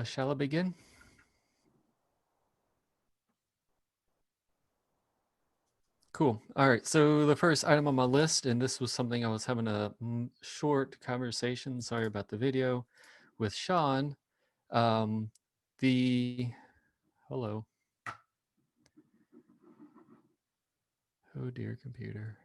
Shall I begin? Cool. All right. So the first item on my list, and this was something I was having a short conversation, sorry about the video, with Sean. Um, hello. Oh dear, computer.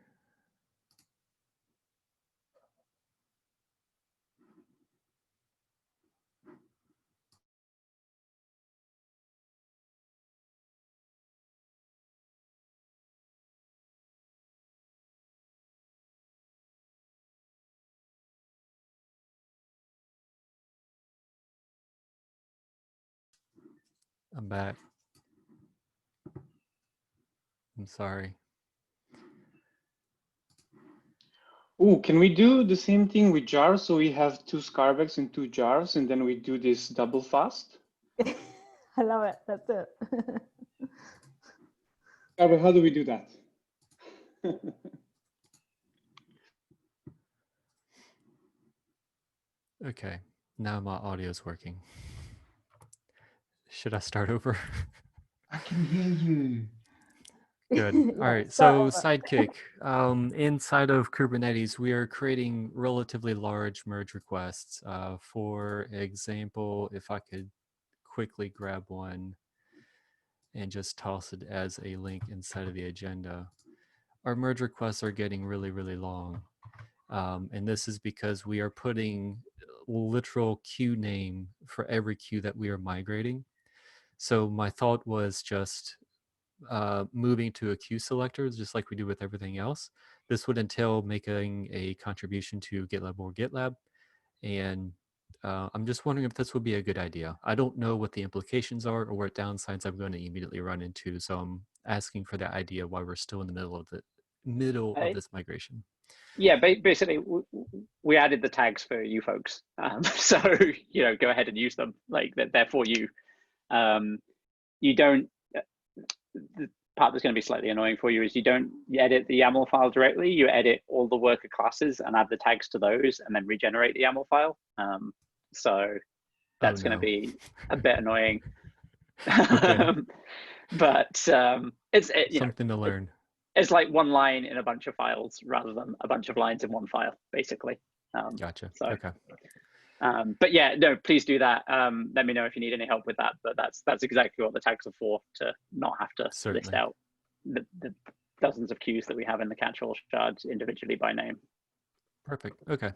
I'm back. I'm sorry. Oh, can we do the same thing with jars? So we have 2 Scarbecs and 2 jars, and then we do this double fast? I love it. That's it. But how do we do that? Okay. Now my audio is working. Should I start over? I can hear you. Good. Yeah, All right. start So over. Sidekick, inside of Kubernetes, we are creating relatively large merge requests. For example, if I could quickly grab one and just toss it as a link inside of the agenda. Our merge requests are getting really, really long. And this is because we are putting literal queue name for every queue that we are migrating. So my thought was just moving to a queue selector, just like we do with everything else. This would entail making a contribution to GitLab or GitLab. And I'm just wondering if this would be a good idea. I don't know what the implications are or what downsides I'm going to immediately run into. So I'm asking for that idea while we're still in the middle of this migration. Yeah, basically, we added the tags for you folks. So, go ahead and use them. Like, they're for you. You don't, the part that's going to be slightly annoying for you is you don't edit the YAML file directly. You edit all the worker classes and add the tags to those and then regenerate the YAML file. So that's going to be a bit annoying. But it's something to learn. It's like one line in a bunch of files rather than a bunch of lines in one file, basically. Gotcha. So, okay. But yeah, no, please do that. Let me know if you need any help with that. But that's exactly what the tags are for, to not have to list out the dozens of queues that we have in the catch-all shards individually by name. Perfect. Okay.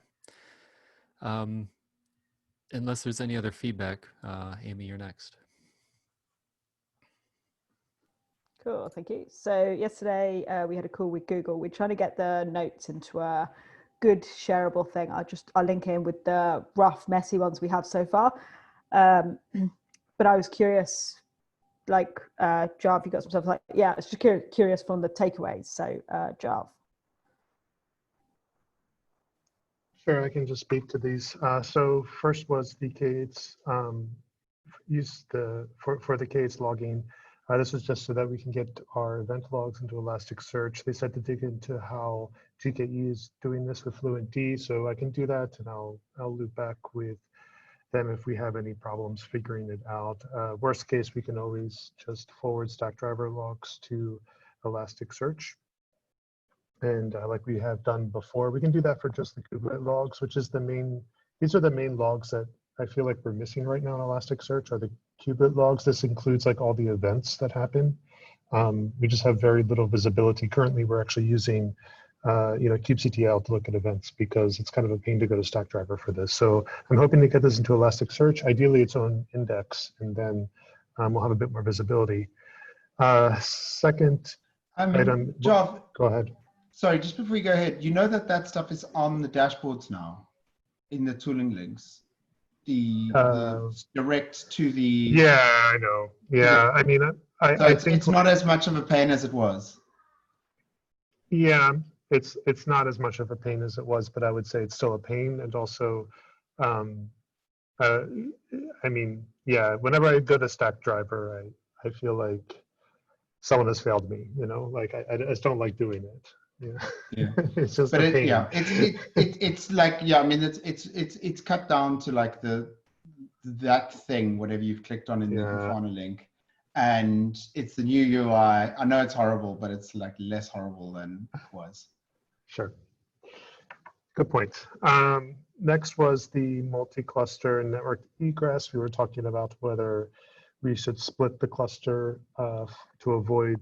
Unless there's any other feedback, Amy, you're next. Cool, thank you. So yesterday we had a call with Google. We're trying to get the notes into a good shareable thing. I'll link in with the rough, messy ones we have so far. But I was curious, like Jav, you got some stuff like, yeah, it's just curious from the takeaways. So Jav. Sure, I can just speak to these. So first was the k8s use for the k8s logging. This is just so that we can get our event logs into Elasticsearch. They said to dig into how GKE is doing this with FluentD, so I can do that, and I'll loop back with them if we have any problems figuring it out. Worst case, we can always just forward Stackdriver logs to Elasticsearch. And like we have done before, we can do that for just the kubelet logs, which is the main, these are the main logs that I feel like we're missing right now in Elasticsearch are the kubelet logs. This includes like all the events that happen. We just have very little visibility. Currently, we're actually using kubectl to look at events because it's kind of a pain to go to Stackdriver for this. So I'm hoping to get this into Elasticsearch, ideally its own index, and then we'll have a bit more visibility. Second item, Jav, go ahead. Sorry, just before you go ahead, you know that stuff is on the dashboards now in the tooling links. The direct to the. Yeah, I know. Yeah, I mean, I think it's not as much of a pain as it was. Yeah, it's not as much of a pain as it was, but I would say it's still a pain. And also, I mean, yeah, whenever I go to Stackdriver, I feel like someone has failed me. Like I just don't like doing it. Yeah. It's just a pain. It's like, yeah, I mean, it's cut down to like the that thing, whatever you've clicked on in the Yeah. Grafana link, and it's the new UI. I know it's horrible, but it's like less horrible than it was. Sure. Good point. Next was the multi-cluster network egress. We were talking about whether we should split the cluster to avoid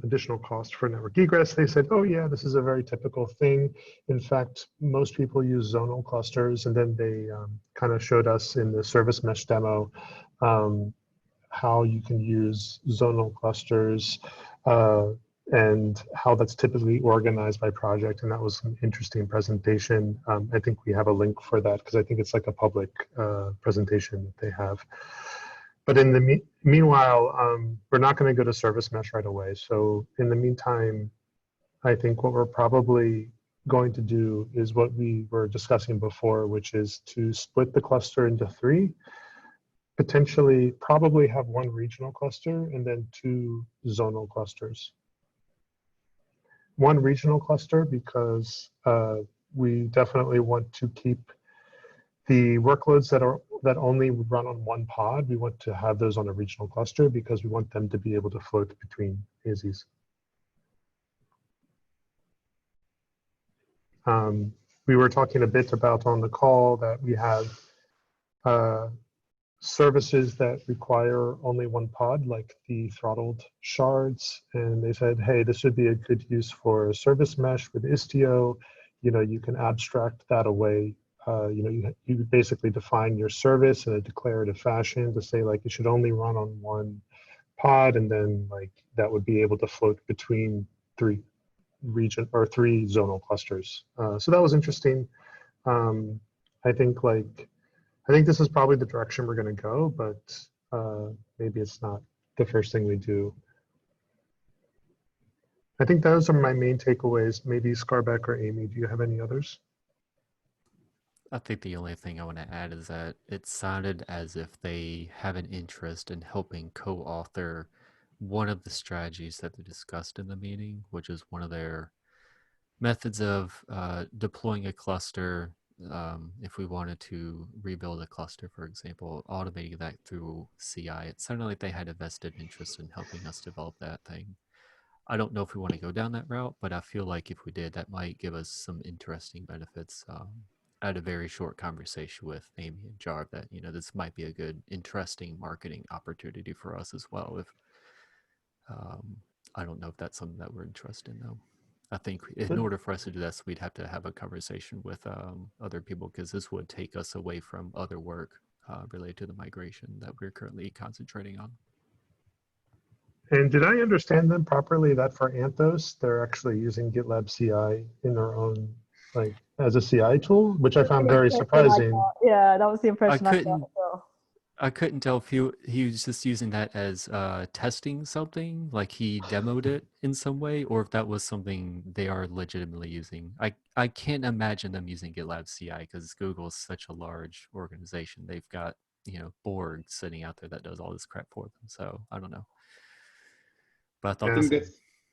additional cost for network egress. They said, oh yeah, this is a very typical thing. In fact, most people use zonal clusters, and then they kind of showed us in the service mesh demo how you can use zonal clusters and how that's typically organized by project. And that was an interesting presentation. I think we have a link for that because I think it's like a public presentation that they have. But in the meanwhile, we're not going to go to service mesh right away. So in the meantime, I think what we're probably going to do is what we were discussing before, which is to split the cluster into 3, potentially probably have 1 regional cluster and then 2 zonal clusters. 1 regional cluster because we definitely want to keep the workloads that only run on 1 pod. We want to have those on a regional cluster because we want them to be able to float between AZs. We were talking a bit about on the call that we have services that require only 1 pod, like the throttled shards. And they said, hey, this would be a good use for service mesh with Istio. You know, you can abstract that away. You know, you basically define your service in a declarative fashion to say like it should only run on 1 pod, and then like that would be able to float between 3 zonal clusters. So that was interesting. I think this is probably the direction we're going to go, but maybe it's not the first thing we do. I think those are my main takeaways. Maybe Skarbek or Amy, do you have any others? I think the only thing I want to add is that it sounded as if they have an interest in helping co-author one of the strategies that they discussed in the meeting, which is one of their methods of deploying a cluster. If we wanted to rebuild a cluster, for example, automating that through CI, it sounded like they had a vested interest in helping us develop that thing. I don't know if we want to go down that route, but I feel like if we did, that might give us some interesting benefits. I had a very short conversation with Amy and Jarv that, you know, this might be a good, interesting marketing opportunity for us as well. If I don't know if that's something that we're interested in, though. I think in order for us to do this, we'd have to have a conversation with other people, because this would take us away from other work related to the migration that we're currently concentrating on. And did I understand them properly that for Anthos, they're actually using GitLab CI in their own, like, as a CI tool, which I found very surprising. Yeah, that was the impression I got as well. I couldn't tell if he was just using that as testing something, like he demoed it in some way, or if that was something they are legitimately using. I can't imagine them using GitLab CI because Google is such a large organization. They've got, you know, Borg sitting out there that does all this crap for them. So I don't know. But I thought I think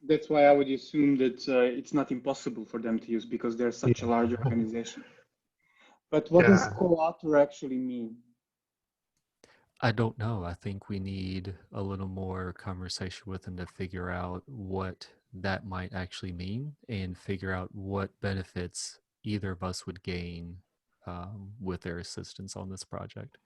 that's why I would assume that it's not impossible for them to use because they're such a large organization. But what does co-author actually mean? I don't know. I think we need a little more conversation with them to figure out what that might actually mean and figure out what benefits either of us would gain with their assistance on this project.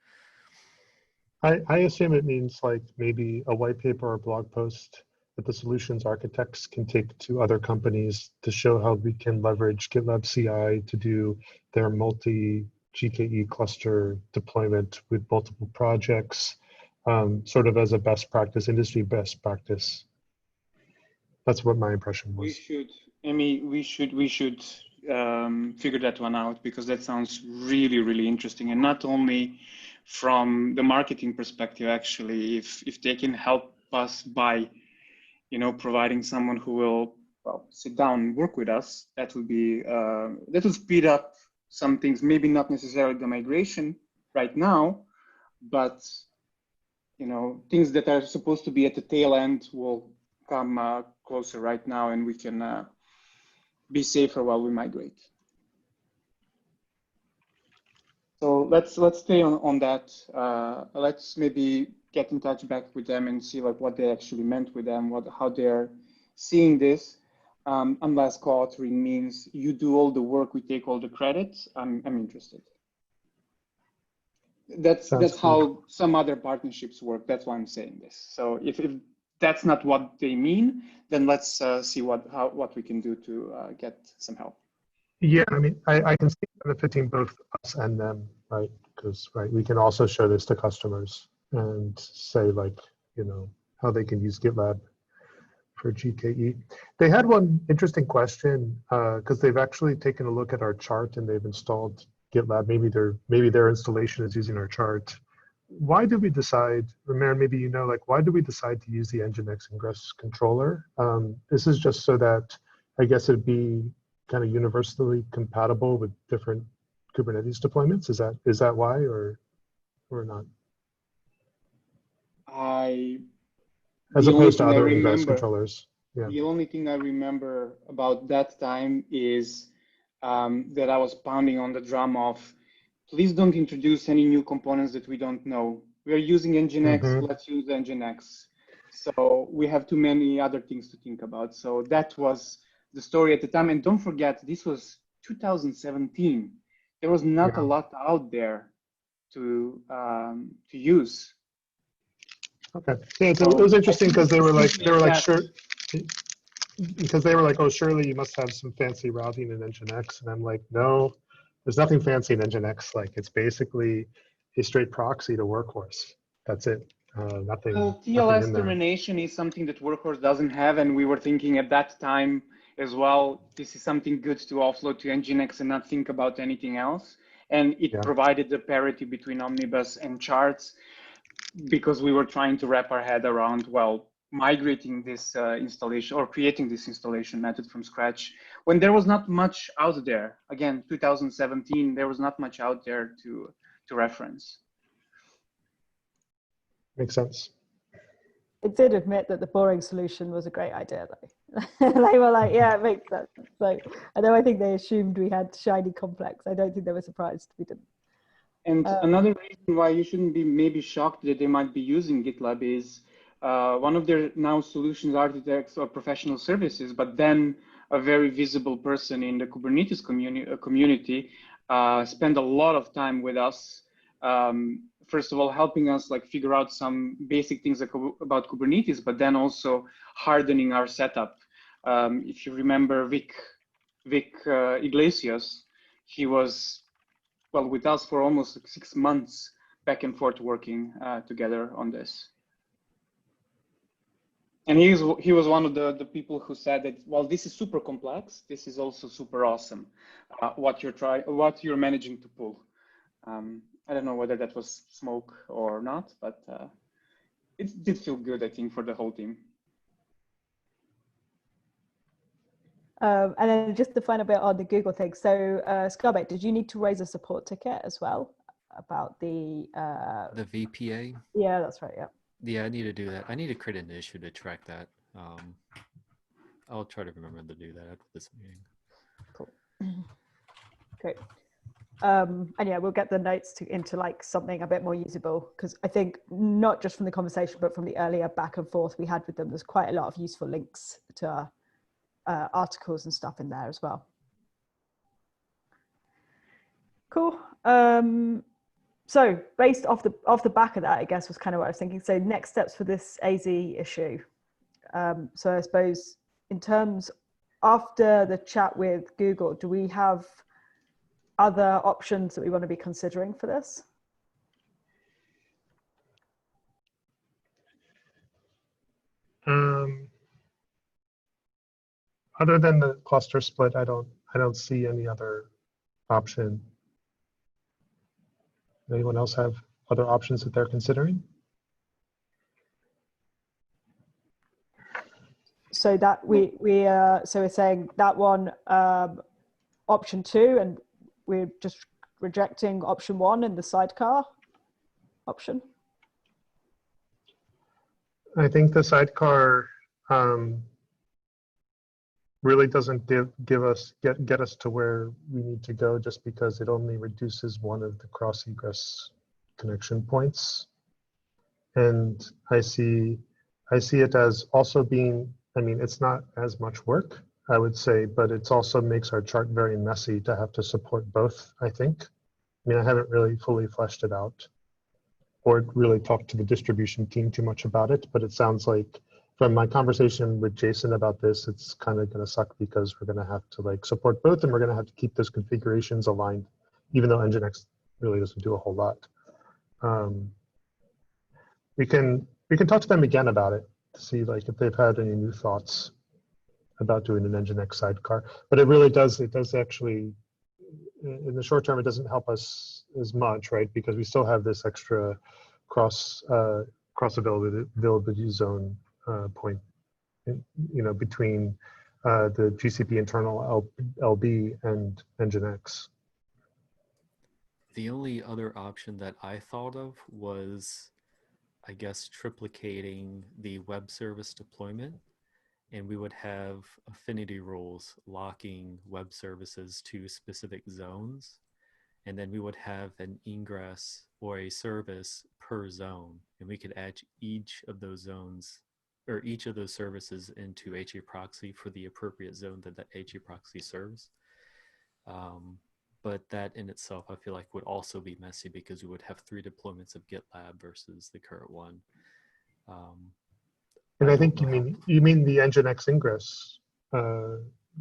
I assume it means like maybe a white paper or blog post that the solutions architects can take to other companies to show how we can leverage GitLab CI to do their multi-GKE cluster deployment with multiple projects, sort of as a best practice, industry best practice. That's what my impression was. We should figure that one out, because that sounds really, really interesting. And not only from the marketing perspective, actually, if they can help us by, you know, providing someone who will, well, sit down and work with us, that would be that will speed up some things. Maybe not necessarily the migration right now, but, you know, things that are supposed to be at the tail end will come closer right now, and we can be safer while we migrate. So let's stay on that. Let's maybe get in touch back with them and see like what they actually meant with them, how they're seeing this. Unless co-authoring means you do all the work, we take all the credits. I'm interested. That's how some other partnerships work. That's why I'm saying this. So if that's not what they mean, then let's see what we can do to get some help. Yeah, I mean, I can see benefiting both us and them, right? Because we can also show this to customers and say like, you know, how they can use GitLab for GKE. They had one interesting question because they've actually taken a look at our chart and they've installed GitLab. Maybe their installation is using our chart. Why did we decide, Ramir, maybe you know, like why did we decide to use the Nginx ingress controller? This is just so that I guess it'd be kind of universally compatible with different Kubernetes deployments. Is that why or not? As opposed to other ingress controllers. Yeah. The only thing I remember about that time is that I was pounding on the drum of, please don't introduce any new components that we don't know. We are using Nginx, let's use Nginx. So we have too many other things to think about. So that was the story at the time. And don't forget, this was 2017. There was not a lot out there to use. Okay. Yeah, so it was interesting because they were like sure, because they were like, oh, surely you must have some fancy routing in Nginx, and I'm like, no, there's nothing fancy in Nginx. Like it's basically a straight proxy to Workhorse. That's it. Nothing. Well, nothing TLS in there. termination is something that Workhorse doesn't have, and we were thinking at that time as well, this is something good to offload to Nginx and not think about anything else. And it provided the parity between Omnibus and charts because we were trying to wrap our head around, well, migrating this installation or creating this installation method from scratch when there was not much out there. Again, 2017, there was not much out there to reference. Makes sense. It did admit that the boring solution was a great idea, though. They were like, yeah, it makes sense. So, although I think they assumed we had shiny complex, I don't think they were surprised we didn't. And another reason why you shouldn't be maybe shocked that they might be using GitLab is one of their now solutions architects or professional services, but then a very visible person in the Kubernetes community spend a lot of time with us. First of all, helping us like figure out some basic things about Kubernetes, but then also hardening our setup. If you remember Vic Iglesias, he was with us for almost 6 months, back and forth working together on this. And he was one of the people who said that, well, this is super complex. This is also super awesome. What you're managing to pull. I don't know whether that was smoke or not, but it did feel good, I think, for the whole team. And then just the final bit on the Google thing. So, Skarbek, did you need to raise a support ticket as well about the VPA? Yeah, that's right. Yeah. Yeah, I need to do that. I need to create an issue to track that. I'll try to remember to do that after this meeting. Cool. Great. And yeah, we'll get the notes into like something a bit more usable, because I think not just from the conversation, but from the earlier back and forth we had with them, there's quite a lot of useful links to articles and stuff in there as well. Cool. So based off the back of that, I guess was kind of what I was thinking. So next steps for this AZ issue. So I suppose in terms after the chat with Google, do we have other options that we want to be considering for this? Other than the cluster split, I don't see any other option. Anyone else have other options that they're considering? So that so we're saying that one option 2, and we're just rejecting option 1 in the sidecar option. I think the sidecar really doesn't get us to where we need to go, just because it only reduces one of the cross egress connection points. And I see it as also being, I mean, it's not as much work, I would say, but it also makes our chart very messy to have to support both, I think. I mean, I haven't really fully fleshed it out or really talked to the distribution team too much about it, but it sounds like from my conversation with Jason about this, it's kind of going to suck because we're going to have to like support both, and we're going to have to keep those configurations aligned, even though Nginx really doesn't do a whole lot. We can talk to them again about it to see like if they've had any new thoughts about doing an Nginx sidecar. But it really does, actually, in the short term, it doesn't help us as much, right? Because we still have this extra cross availability zone point, you know, between the GCP internal LB and Nginx. The only other option that I thought of was, I guess, triplicating the web service deployment, and we would have affinity rules locking web services to specific zones, and then we would have an egress or a service per zone, and we could add each of those zones or each of those services into HA proxy for the appropriate zone that HA proxy serves. But that in itself, I feel like would also be messy because we would have 3 deployments of GitLab versus the current one. And I think you mean the Nginx ingress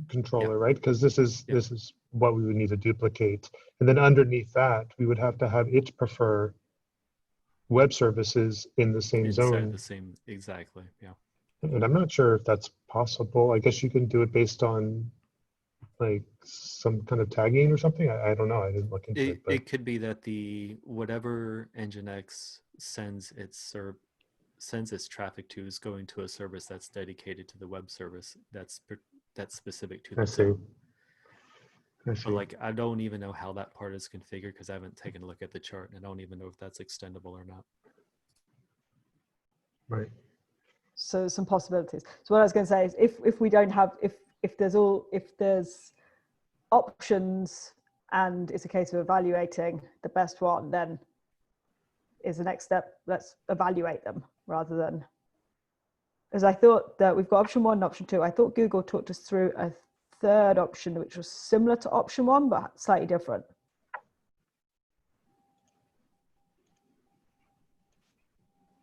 controller, Yeah. right? Because this is what we would need to duplicate, and then underneath that, we would have to have it prefer web services in the same Inside zone. the same, exactly, yeah. And I'm not sure if that's possible. I guess you can do it based on like some kind of tagging or something. I don't know. I didn't look into it. But It could be that whatever Nginx sends its traffic to is going to a service that's dedicated to the web service that's specific to the zone. I see. But like, I don't even know how that part is configured because I haven't taken a look at the chart, and I don't even know if that's extendable or not. Right. So some possibilities. So what I was going to say is if we don't have, if there's options and it's a case of evaluating the best one, then is the next step, let's evaluate them rather than, as I thought that we've got option 1 and option 2. I thought Google talked us through a third option, which was similar to option 1, but slightly different.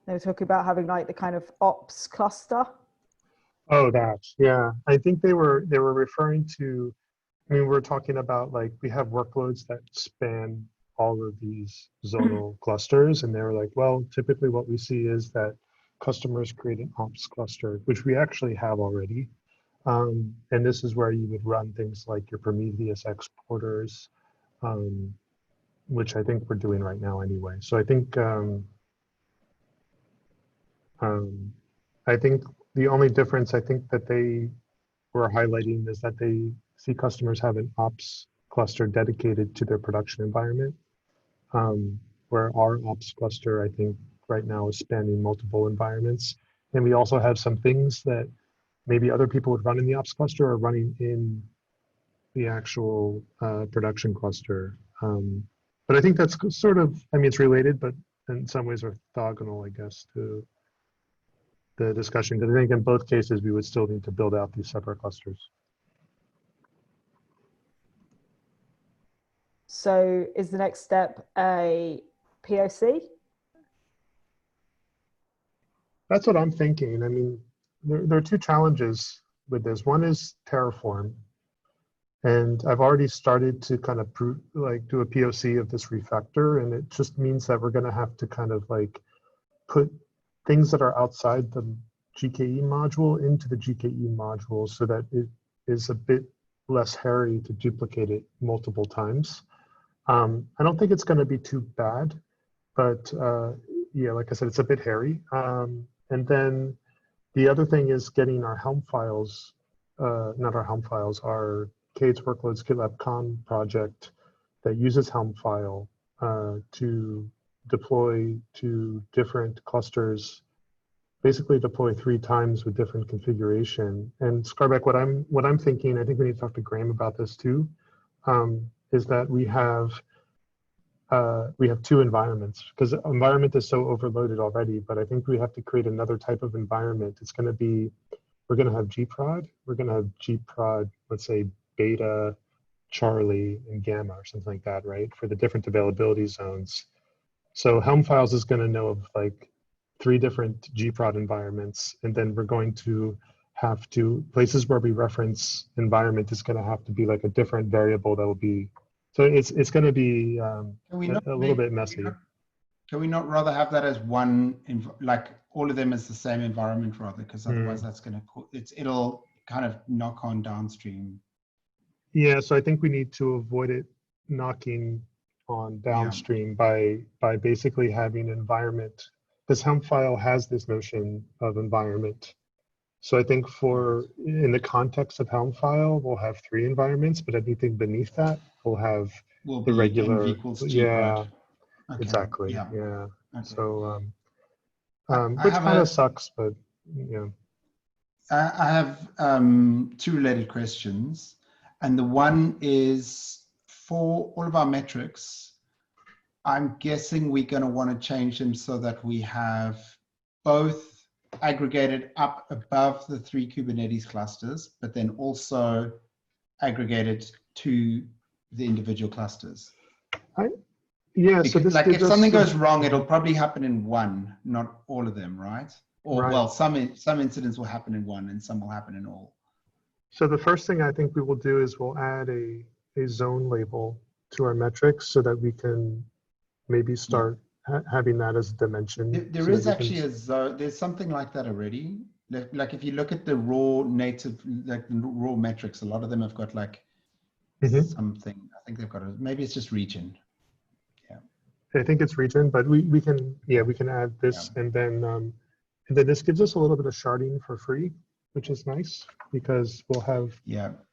They were talking about having like the kind of ops cluster. Oh, yeah. I think they were referring to, I mean, we're talking about like, we have workloads that span all of these zonal clusters. And they were like, well, typically what we see is that customers create an ops cluster, which we actually have already. And this is where you would run things like your Prometheus exporters, which I think we're doing right now anyway. So I think the only difference I think that they were highlighting is that they see customers have an ops cluster dedicated to their production environment, where our ops cluster, I think right now is spanning multiple environments. And we also have some things that maybe other people would run in the ops cluster or running in the actual production cluster. But I think that's sort of, I mean, it's related, but in some ways orthogonal, I guess, to the discussion, because I think in both cases, we would still need to build out these separate clusters. So is the next step a POC? That's what I'm thinking. I mean, there are 2 challenges with this. One is Terraform. And I've already started to kind of do a POC of this refactor. And it just means that we're going to have to kind of like put things that are outside the GKE module into the GKE module so that it is a bit less hairy to duplicate it multiple times. I don't think it's going to be too bad, but yeah, like I said, it's a bit hairy. And then the other thing is getting our Helm files, not our Helm files, our k8s workloads GitLab con project that uses Helm file to deploy to different clusters basically deploy 3 times with different configuration. And Scarbeck, what I'm thinking, I think we need to talk to Graham about this too, is that we have 2 environments, because environment is so overloaded already, but I think we have to create another type of environment. It's going to be, we're going to have gprod, we're going to have gprod, let's say beta, Charlie, and gamma or something like that, right? For the different availability zones. So Helm Files is going to know of like 3 different gprod environments, and then we're going to have to, places where we reference environment is going to have to be like a different variable that will be, so it's going to be a little bit messy. Can we not rather have that as one, like all of them as the same environment rather, because otherwise that's going to, it'll kind of knock on downstream. Yeah, so I think we need to avoid it knocking on downstream by basically having environment, because Helm file has this notion of environment. So I think in the context of Helm file, we'll have 3 environments, but anything beneath that will have the regular, Okay. exactly, yeah. Okay. So, which kind of sucks, but yeah. I have 2 related questions. And the one is, for all of our metrics, I'm guessing we're going to want to change them so that we have both aggregated up above the 3 Kubernetes clusters, but then also aggregated to the individual clusters. Yeah, because, so this like if something goes wrong, it'll probably happen in one, not all of them, right? Or right. Well, some incidents will happen in one and some will happen in all. So the first thing I think we will do is we'll add a zone label to our metrics so that we can maybe start having that as a dimension. There is actually a zone, there's something like that already. Like if you look at the raw native, like raw metrics, a lot of them have got like something, I think they've got maybe it's just region. Yeah. I think it's region, but we can add this and then this gives us a little bit of sharding for free, which is nice because we'll have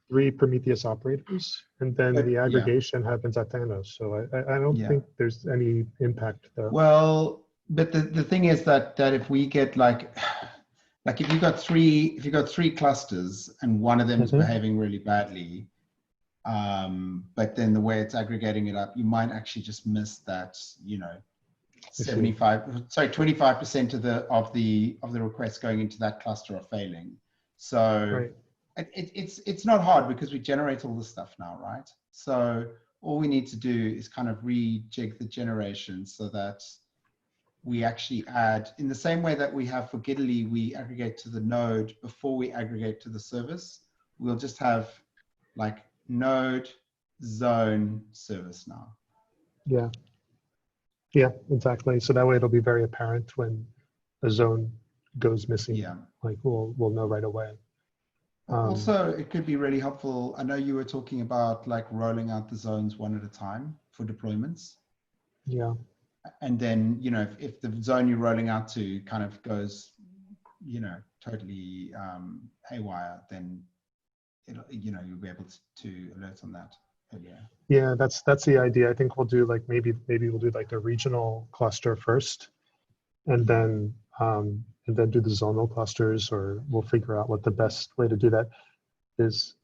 3 Prometheus operators, and then the aggregation happens at Thanos. So I don't think there's any impact there. Well, but the thing is that if we get like if you've got 3 clusters and one of them is behaving really badly, but then the way it's aggregating it up, you might actually just miss that, 25% of the requests going into that cluster are failing. So it's not hard because we generate all this stuff now, right? So all we need to do is kind of rejig the generation so that we actually add, in the same way that we have for Giddily, we aggregate to the node before we aggregate to the service. We'll just have like node, zone, service now. Yeah, exactly. So that way it'll be very apparent when a zone goes missing. Yeah. Like we'll know right away. Also, it could be really helpful. I know you were talking about like rolling out the zones one at a time for deployments. Yeah. And then, if the zone you're rolling out to kind of goes, totally haywire, then you'll be able to alert on that earlier. Yeah, that's the idea. I think we'll do like maybe we'll do like the regional cluster first, and then do the zonal clusters, or we'll figure out what the best way to do that is.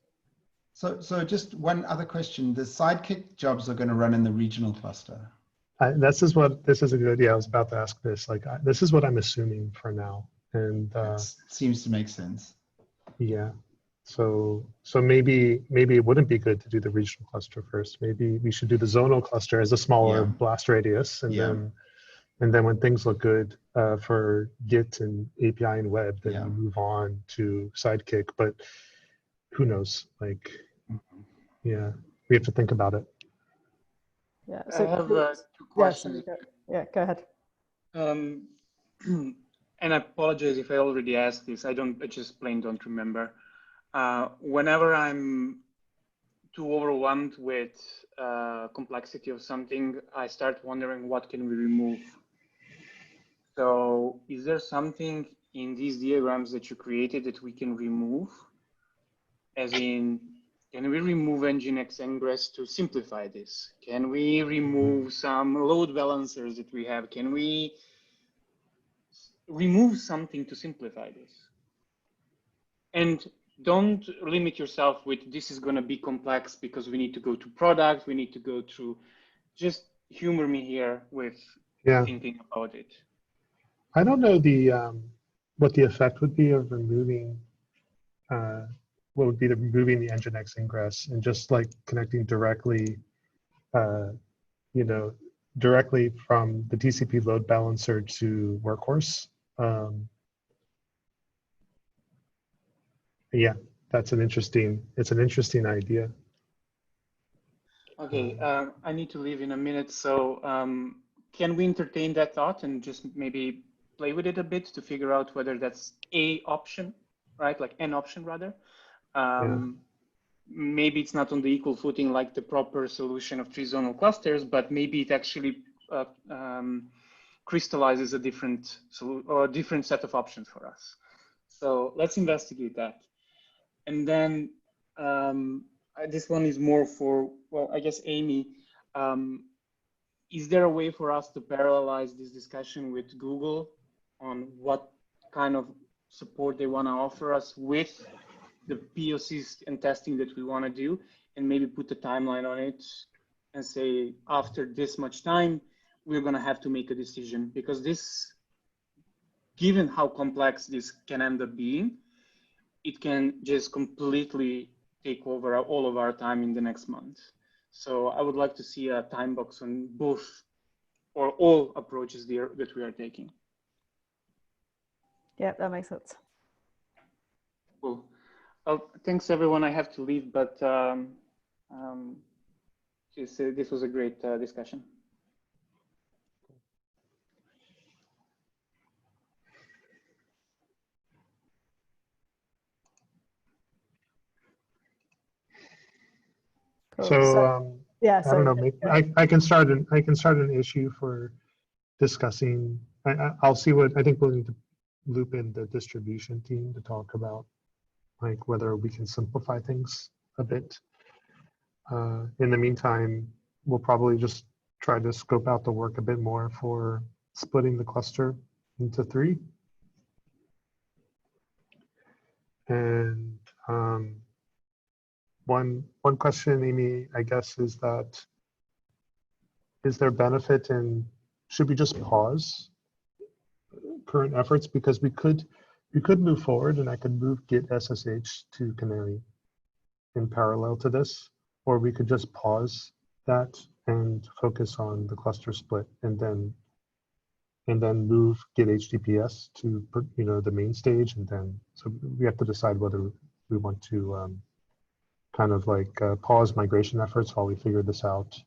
So just one other question: the Sidekick jobs are going to run in the regional cluster. This is a good. Yeah, I was about to ask this. Like, this is what I'm assuming for now, and seems to make sense. Yeah. So maybe it wouldn't be good to do the regional cluster first. Maybe we should do the zonal cluster as a smaller blast radius, and then when things look good for Git and API and web, then we move on to Sidekick. But who knows? Like, we have to think about it. Yeah. So I have 2 questions. Go ahead. And I apologize if I already asked this. I just plain don't remember. Whenever I'm too overwhelmed with complexity of something, I start wondering what can we remove. So is there something in these diagrams that you created that we can remove? As in, can we remove Nginx egress to simplify this? Can we remove some load balancers that we have? Can we remove something to simplify this. And don't limit yourself with this is going to be complex because we need to go to product, we need to go through. Just humor me here with thinking about it. I don't know what the effect would be of removing what would be removing the Nginx ingress and just like connecting directly, you know, directly from the TCP load balancer to Workhorse. Yeah, it's an interesting idea. Okay, I need to leave in a minute, so can we entertain that thought and just maybe play with it a bit to figure out whether that's a option, right? Like an option rather. Maybe it's not on the equal footing like the proper solution of 3 zonal clusters, but maybe it actually crystallizes a different set of options for us. So let's investigate that. And then this one is more for, well, I guess, Amy. Is there a way for us to parallelize this discussion with Google on what kind of support they want to offer us with the POCs and testing that we want to do, and maybe put a timeline on it and say, after this much time, we're going to have to make a decision? Because this, given how complex this can end up being, it can just completely take over all of our time in the next month. So I would like to see a time box on both or all approaches there that we are taking. Yeah, that makes sense. Cool. Thanks everyone. I have to leave, but this was a great discussion. Cool. So yeah, I don't know. Maybe I can start an issue for discussing. I'll see what I think we'll need to loop in the distribution team to talk about, like whether we can simplify things a bit. In the meantime, we'll probably just try to scope out the work a bit more for splitting the cluster into 3. And one question, Amy, I guess, is that, is there benefit in, should we just pause current efforts? Because we could move forward, and I could move Git SSH to Canary in parallel to this, or we could just pause that and focus on the cluster split, and then move Git HTTPS to, you know, the main stage, and then, so we have to decide whether we want to kind of like pause migration efforts while we figure this out,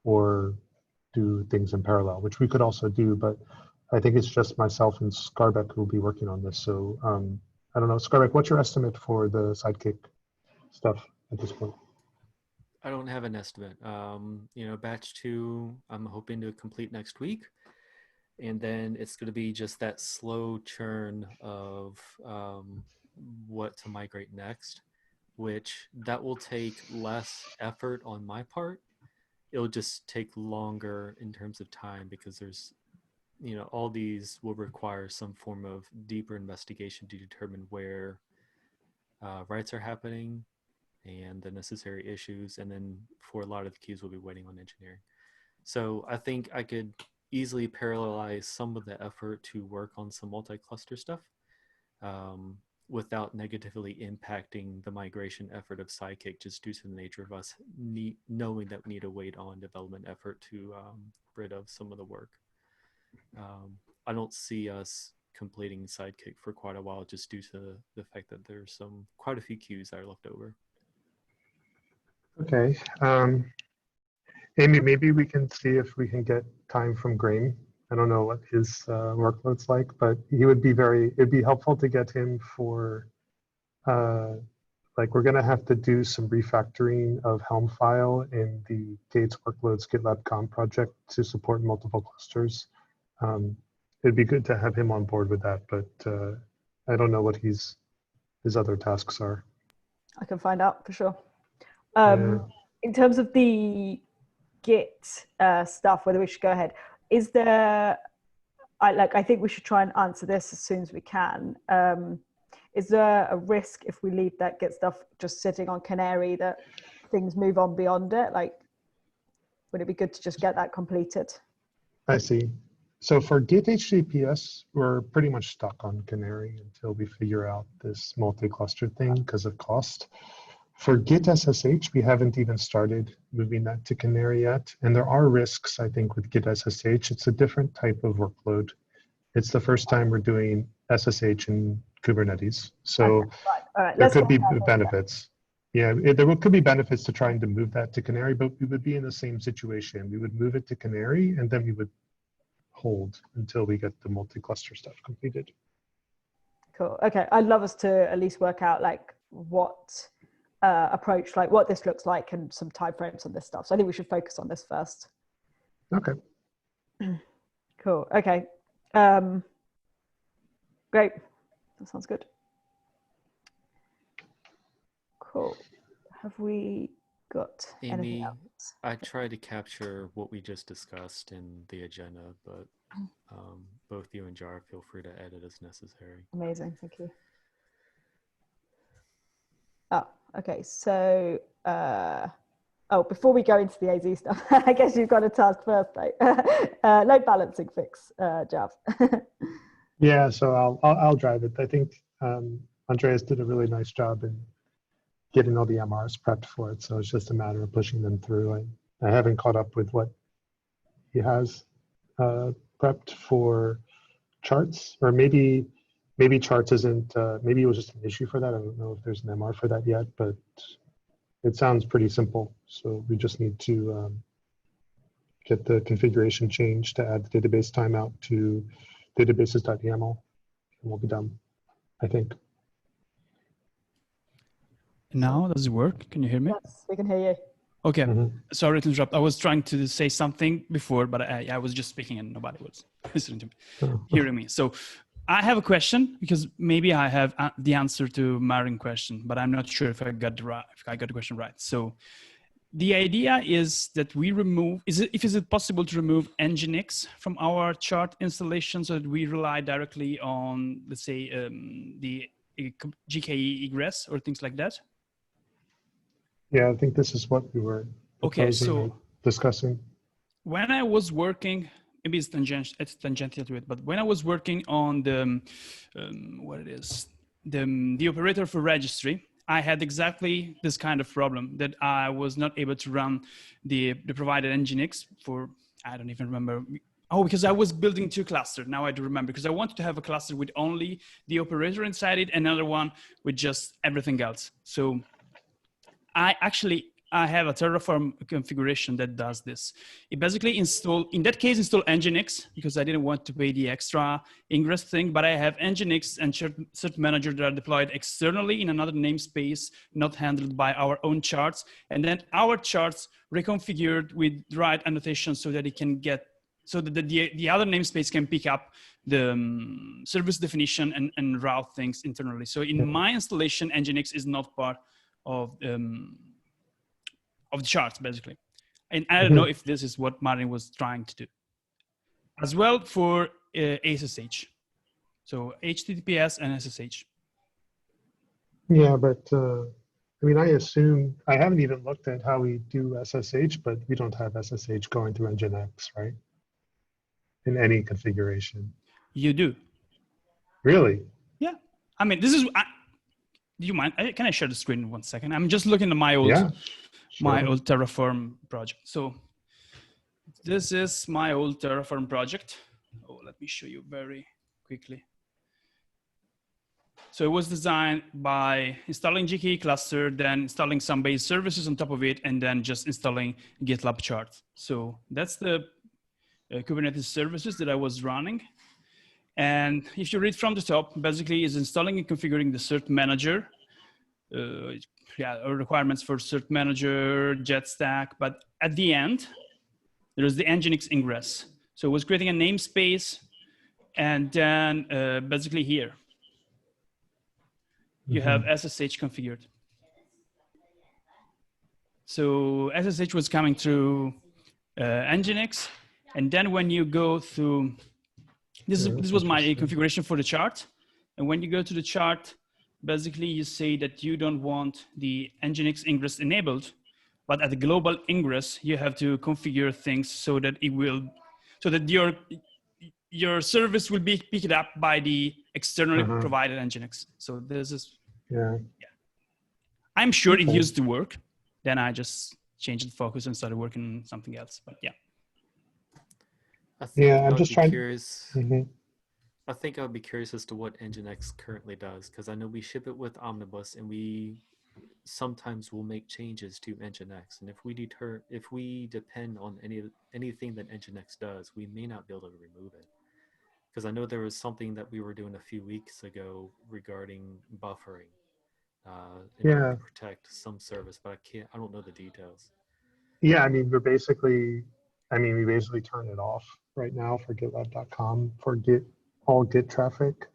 or do things in parallel, which we could also do, but I think it's just myself and Skarbek who will be working on this. So I don't know, Skarbek, what's your estimate for the Sidekick stuff at this point? I don't have an estimate. You know, batch 2, I'm hoping to complete next week. And then it's going to be just that slow churn of what to migrate next, which that will take less effort on my part. It'll just take longer in terms of time, because there's, you know, all these will require some form of deeper investigation to determine where writes are happening and the necessary issues. And then for a lot of the queues, we'll be waiting on engineering. So I think I could easily parallelize some of the effort to work on some multi-cluster stuff without negatively impacting the migration effort of Sidekick, just due to the nature of us knowing that we need to wait on development effort to rid of some of the work. I don't see us completing Sidekick for quite a while, just due to the fact that there's quite a few queues that are left over. Okay. Amy, maybe we can see if we can get time from Graeme. I don't know what his workload's like, but it'd be helpful to get him for, like, we're gonna have to do some refactoring of Helm file in the k8s workloads GitLab com project to support multiple clusters. It'd be good to have him on board with that, but I don't know what his other tasks are. I can find out for sure. Yeah. In terms of the Git stuff, whether we should go ahead, is there I think we should try and answer this as soon as we can. Is there a risk if we leave that Git stuff just sitting on Canary that things move on beyond it? Like, would it be good to just get that completed? I see. So for Git HTTPS, we're pretty much stuck on Canary until we figure out this multi-cluster thing because of cost. For Git SSH, we haven't even started moving that to Canary yet. And there are risks, I think, with Git SSH. It's a different type of workload. It's the first time we're doing SSH in Kubernetes. So okay, all right. There could be benefits. Yeah, could be benefits to trying to move that to Canary, but we would be in the same situation. We would move it to Canary, and then we would hold until we get the multi-cluster stuff completed. Cool. Okay, I'd love us to at least work out like what approach, like what this looks like, and some timeframes on this stuff. So I think we should focus on this first. Okay. Cool. Okay. Great. That sounds good. Cool. Have we got anything Amy, else? I tried to capture what we just discussed in the agenda, but both you and Jar feel free to edit as necessary. Amazing. Thank you. Oh, okay. So, before we go into the AZ stuff, I guess you've got a task first, though. Load balancing fix, Jav. Yeah, so I'll drive it. I think Andreas did a really nice job in getting all the MRs prepped for it. So it's just a matter of pushing them through. I haven't caught up with what he has prepped for charts, or maybe charts isn't, maybe it was just an issue for that. I don't know if there's an MR for that yet, but it sounds pretty simple. So we just need to get the configuration changed to add the database timeout to databases.yaml, and we'll be done, I think. Now, does it work? Can you hear me? Yes, we can hear you. Okay, sorry to interrupt. I was trying to say something before, but I was just speaking and nobody was listening to me, hearing me. So I have a question, because maybe I have the answer to Marin's question, but I'm not sure if I got the question right. So the idea is that we remove, is it possible to remove Nginx from our chart installation so that we rely directly on, let's say, the GKE egress or things like that? Yeah, I think this is what we were discussing. When I was working, maybe it's tangential to it, but when I was working on the, the operator for registry, I had exactly this kind of problem, that I was not able to run the provided Nginx for, I don't even remember. Oh, because I was building two clusters. Now I do remember, because I wanted to have a cluster with only the operator inside it, another one with just everything else. So I have a Terraform configuration that does this. It basically install Nginx, because I didn't want to pay the extra ingress thing, but I have Nginx and cert manager that are deployed externally in another namespace, not handled by our own charts. And then our charts reconfigured with the right annotation so that it can get, so that the other namespace can pick up the service definition and route things internally. So in my installation, Nginx is not part of the charts, basically. And I don't know if this is what Marin was trying to do. As well for SSH. So HTTPS and SSH. Yeah, but I mean, I assume, I haven't even looked at how we do SSH, but we don't have SSH going through Nginx, right? In any configuration. You do. Really? Yeah. I mean, this is, do you mind? Can I share the screen 1 second? I'm just looking at my old, my old Terraform project. So this is my old Terraform project. Oh, let me show you very quickly. So it was designed by installing GKE cluster, then installing some base services on top of it, and then just installing GitLab charts. So that's the Kubernetes services that I was running. And if you read from the top, basically is installing and configuring the cert manager, requirements for cert manager, jet stack. But at the end, there is the Nginx ingress. So it was creating a namespace, and then basically here, you have SSH configured. So SSH was coming through Nginx. And then when you go through This was my configuration for the chart. And when you go to the chart, basically you say that you don't want the Nginx ingress enabled, but at the global ingress, you have to configure things so that your service will be picked up by the externally provided Nginx. So this is, yeah. I'm sure it used to work. Then I just changed the focus and started working on something else, but yeah. I think I'm I'd just be trying. Curious. I think I'd be curious as to what Nginx currently does, because I know we ship it with Omnibus, and we sometimes will make changes to Nginx. And if we depend on anything that Nginx does, we may not be able to remove it. Because I know there was something that we were doing a few weeks ago regarding buffering in order to protect some service, but I don't know the details. Yeah, I mean, we basically turn it off right now for GitLab.com for all Git traffic.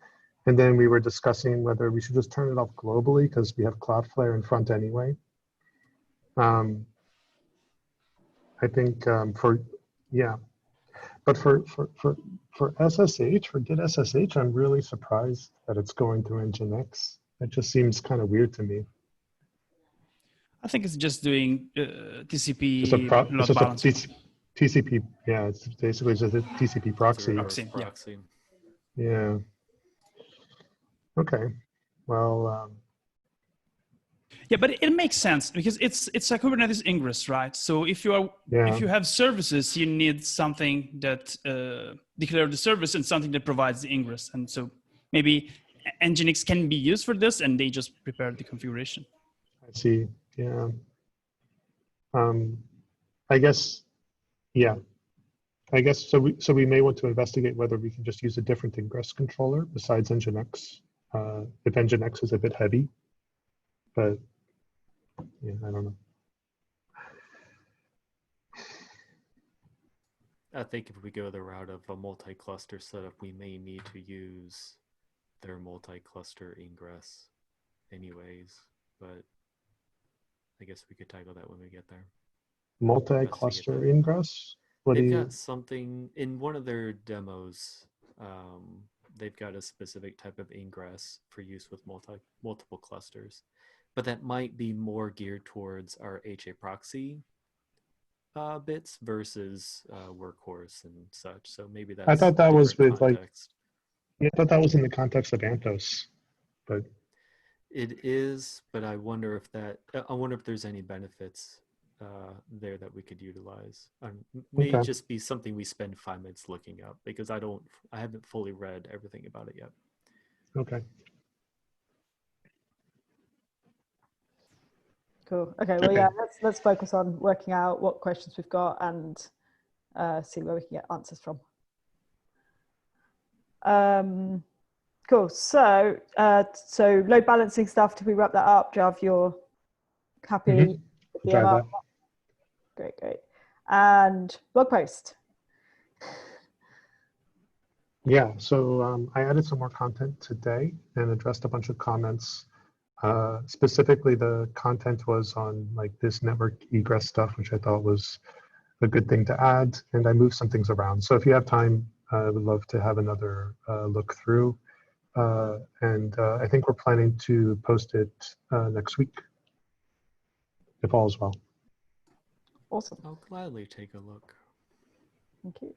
And then we were discussing whether we should just turn it off globally because we have Cloudflare in front anyway. I think but for SSH, for Git SSH, I'm really surprised that it's going through Nginx. It just seems kind of weird to me. I think it's just doing TCP it's load balancing. TCP, yeah, it's basically just a TCP proxy. Proxy. Yeah. Okay. Well. Yeah, but it makes sense because it's a Kubernetes ingress, right? So if you have services, you need something that declare the service and something that provides the ingress. And so maybe Nginx can be used for this, and they just prepare the configuration. I see. Yeah. I guess. Yeah. I guess so. We may want to investigate whether we can just use a different ingress controller besides Nginx. If Nginx is a bit heavy, but yeah, I don't know. I think if we go the route of a multi-cluster setup, we may need to use their multi-cluster ingress anyways, but I guess we could tackle that when we get there. Multi-cluster ingress? They've got something in one of their demos. They've got a specific type of ingress for use with multiple clusters, but that might be more geared towards our HA proxy bits versus workhorse and such. So maybe that's. I thought that was with context. I thought that was in the context of Anthos, but. It is, but I wonder if there's any benefits there that we could utilize. May just be something we spend 5 minutes looking up because I haven't fully read everything about it yet. Okay. Cool. Okay. Well, yeah. Let's focus on working out what questions we've got and see where we can get answers from. Cool. So load balancing stuff. Did we wrap that up, Jav? You're happy with the ML? Great. And blog post. Yeah. So I added some more content today and addressed a bunch of comments. Specifically, the content was on like this network egress stuff, which I thought was a good thing to add. And I moved some things around. So if you have time, I would love to have another look through. And I think we're planning to post it next week, if all is well. Awesome. I'll gladly take a look. Thank you.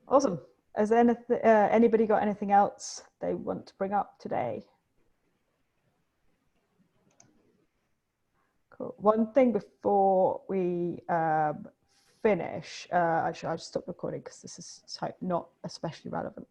Awesome. Has anybody got anything else they want to bring up today? Cool. One thing before we finish, actually I'll just stop recording because this is not especially relevant